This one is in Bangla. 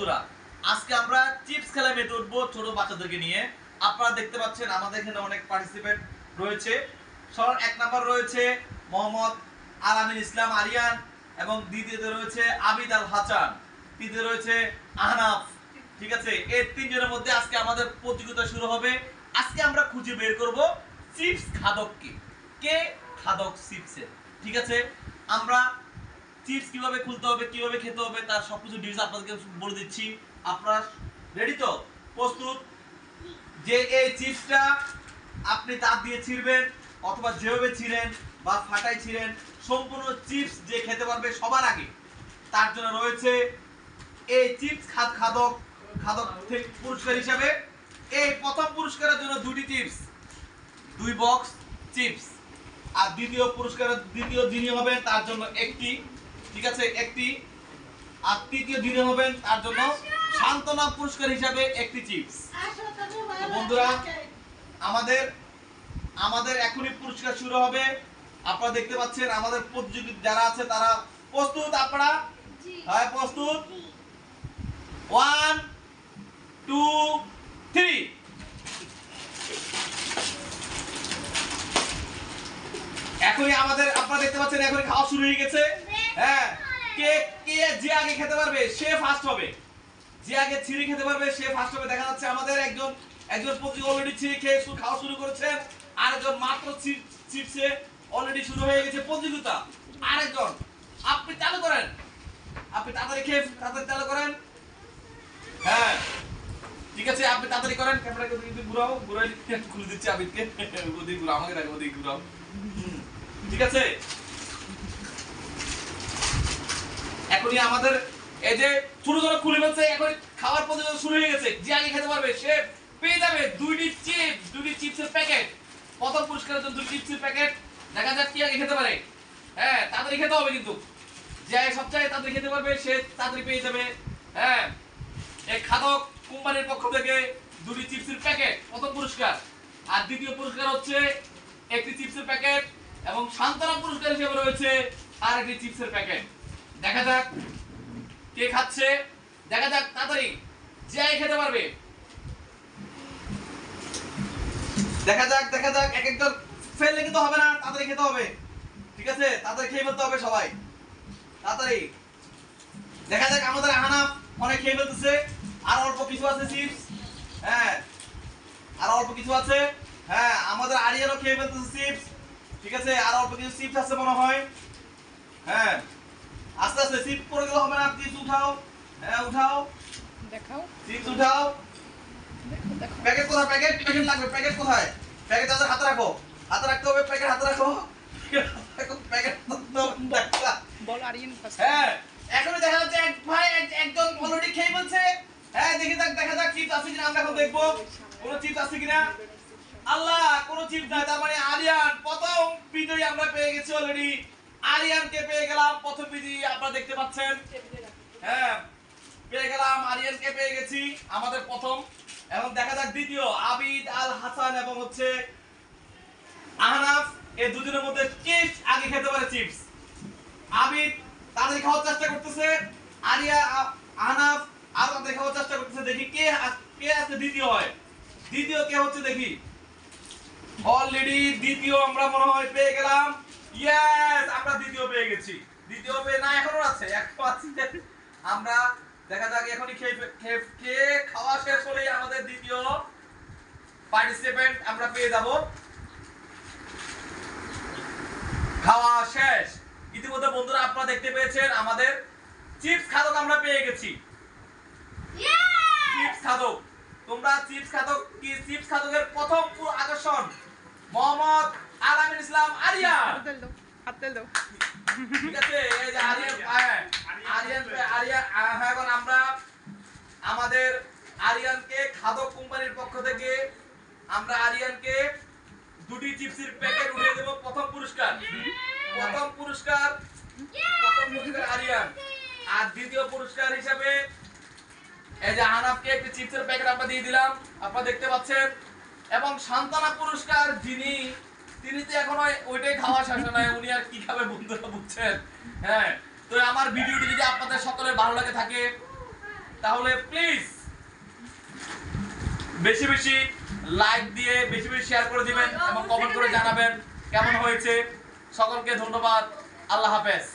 বন্ধুরা, আজকে আমরা চিপস খেলায় মেতে উঠবো ছোট বাচ্চাদেরকে নিয়ে। আপনারা দেখতে পাচ্ছেন আমাদের এখানে অনেক পার্টিসিপেন্ট রয়েছে। সবার এক নাম্বার রয়েছে মোহাম্মদ আলামিন ইসলাম আরিয়ান, এবং দ্বিতীয়তে রয়েছে আবিদ আল হাসান, তৃতীয় রয়েছে আহনাফ। ঠিক আছে, এই তিনজনের মধ্যে আজকে আমাদের প্রতিযোগিতা শুরু হবে। আজকে আমরা খুঁজে বের করব চিপস খাদক কে খাদক চিপসের। ঠিক আছে, আমরা চিপস কিভাবে খুলতে হবে, কিভাবে খেতে হবে, তার সবকিছু ডিটেইলস আপনাদেরকে বলে দিচ্ছি। আপনারা রেডি তো? প্রস্তুত? যে এই চিপসটা আপনি দাঁত দিয়ে ছিঁড়বেন অথবা যেভাবে ছিঁড়েন বা ফাটাই ছিঁড়েন, সম্পূর্ণ চিপস যে খেতে পারবে সবার আগে, তার জন্য রয়েছে এই চিপস খাদক থেকে পুরস্কার হিসাবে এই প্রথম পুরস্কারের জন্য দুটি চিপস, 2 বক্স চিপস। আর দ্বিতীয় যিনি হবেন তার জন্য একটি, ঠিক আছে, একটি। আর তৃতীয় যিনি হবেন তার জন্য সান্ত্বনা পুরস্কার হিসাবে একটি চিপস। তো বন্ধুরা, আমাদের এখনই পুরস্কার শুরু হবে। আপনারা দেখতে পাচ্ছেন আমাদের প্রতিযোগী যারা আছে তারা প্রস্তুত? আপনারা হ্যাঁ প্রস্তুত? 1 2 3। এখনই আপনারা দেখতে পাচ্ছেন এখনই খাওয়া শুরু হয়ে গেছে। হ্যাঁ, কে যে আগে খেতে পারবে সে ফার্স্ট হবে। যে আগে ছিঁড়ে খেতে পারবে সে ফার্স্ট হবে। দেখা যাচ্ছে আমাদের একজন প্রতিযোগী অলরেডি ছিঁড়ে খেয়ে খাওয়া শুরু করেছেন, আরেকজন মাত্র চিপসে অলরেডি শুরু হয়ে গেছে প্রতিযোগিতা। আরেকজন, আপনি চালু করেন, আপনি তাড়াতাড়ি খেয়ে তাড়াতাড়ি চালু করেন। হ্যাঁ ঠিক আছে, আপনি তাড়াতাড়ি করেন। ক্যামেরাকে ওদিকে ঘুরাই খুলে দিচ্ছি আবিদকে। ওদিকে ঘুরাও, আমাকে রাখো, ওদিকে ঘুরাও। ঠিক আছে, এখনই আমাদের এই যে ছোট ছোট খুলে ফেলছে, এখন খাওয়ার প্রতিযোগিতা শুরু হয়ে গেছে। যে আগে খেতে পারবে সে পেয়ে যাবে দুইটি চিপসের প্যাকেট। প্রথম পুরস্কারের জন্য 2 চিপসের প্যাকেট। দেখা যাক কি আগে খেতে পারে। হ্যাঁ, তাড়াতাড়ি খেতে হবে কিন্তু। যে সবচেয়ে তাড়াতাড়ি খেতে পারবে সে তাড়াতাড়ি পেয়ে যাবে। হ্যাঁ, এই খাদক কোম্পানির পক্ষ থেকে 2টি চিপসের প্যাকেট প্রথম পুরস্কার। আর দ্বিতীয় পুরস্কার হচ্ছে একটি চিপসের প্যাকেট, এবং সান্ত্বনা পুরস্কার হিসেবে রয়েছে আর একটি চিপসের প্যাকেট। দেখা যাক কে খাচ্ছে, দেখা যাক তাড়াতাড়ি যে খেতে পারবে। দেখা যাক এক একজন ফেললে কিন্তু হবে না, তাড়াতাড়ি খেতে হবে। ঠিক আছে, তাড়াতাড়ি খেয়ে ফেলতে হবে সবাই, তাড়াতাড়ি। দেখা যাক আমাদের আহনাফ অনেক খেয়ে ফেলতেছে, আর অল্প কিছু আছে চিপস। হ্যাঁ, আর অল্প কিছু আছে। হ্যাঁ, আমাদের আরিয়ানও খেয়ে ফেলতেছে চিপস। ঠিক আছে, আর অল্প কিছু চিপস আছে মনে হয়। হ্যাঁ, আস্তে আস্তে চিপস পড়ে গেলে হবে না, চিপস উঠাও। হ্যাঁ উঠাও, দেখাও চিপস উঠাও। দেখো প্যাকেট কোথায়? প্যাকেট লাগবে। প্যাকেট কোথায়? প্যাকেট তাদের হাতে রাখো, হাতে রাখতে হবে। প্যাকেট হাতে রাখো, প্যাকেট বল আরিয়ান ফার্স্ট। হ্যাঁ, এখনই দেখা যাচ্ছে এক ভাই একজন অলরেডি খেয়ে ফেলছে। হ্যাঁ, দেখা যাক চিপস আছে কিনা। আমরা এখন দেখবো কোন চিপস আছে কিনা। আল্লাহ, কোন চিপস নাই। তার মানে আরিয়ান প্রথম বিজয়ী আমরা পেয়ে গেছি অলরেডি। আরিয়ানকে পেয়ে গেলাম প্রথম বিজয়ী, আপনারা দেখতে পাচ্ছেন। হ্যাঁ, পেয়ে গেলাম, আরিয়ানকে পেয়ে গেছি আমাদের প্রথম। এবং দেখা যাক দ্বিতীয় আবিদ আল হাসান এবং হচ্ছে আহনাফ, এই দুজনের মধ্যে কে আগে খেতে পারে চিপস। আবিদ তাড়াতাড়ি খাওয়ার চেষ্টা করতেছে, আহনাফ আর তাড়াতাড়ি খাওয়ার চেষ্টা করতেছে। দেখি কে আছে দ্বিতীয় হয়। দ্বিতীয় কে হচ্ছে দেখি। অলরেডি দ্বিতীয় আমরা মনে হয় পেয়ে গেলাম। ইয়েস, আমরা দ্বিতীয় পেয়ে গেছি। দ্বিতীয় পেয়ে না, এখনো আছে, আমরা দেখা যাক এখনই খেয়ে খাওয়া শেষ হলেই আমাদের দ্বিতীয় পার্টিসিপেন্ট আমরা পেয়ে যাব। খাওয়া শেষ ইতিমধ্যে। বন্ধুরা, আপনারা দেখতে পেয়েছেন আমাদের চিপস খাদক আমরা পেয়ে গেছি। চিপস খাদক, তোমরা চিপস খাদকের প্রথম আকর্ষণ মোহাম্মদ আলামিন ইসলাম আরিয়ান। হাতে দাও। ঠিক আছে, এই যে আরিয়ান এখন আমরা আমাদের আরিয়ানকে খাদক কোম্পানির পক্ষ থেকে আমরা আরিয়ানকে 2টি চিপসের প্যাকেট উঠিয়ে দেব। প্রথম পুরস্কার আরিয়ান। আর দ্বিতীয় পুরস্কার হিসেবে এই যে আহনাফকে একটি চিপসের প্যাকেট আমরা দিয়ে দিলাম, আপনারা দেখতে পাচ্ছেন। এবং সান্ত্বনা পুরস্কার তিনি তো এখন ওইটাই খাওয়া শেষ নয়, উনি আর কি খাবে বন্ধুরা, বুঝছেন। হ্যাঁ, তো আমার ভিডিওটি যদি আপনাদের সকলের ভালো লাগে থাকে তাহলে প্লিজ বেশি বেশি লাইক দিয়ে বেশি বেশি শেয়ার করে দিবেন এবং কমেন্ট করে জানাবেন কেমন হয়েছে। সকলকে ধন্যবাদ। আল্লাহ হাফেজ।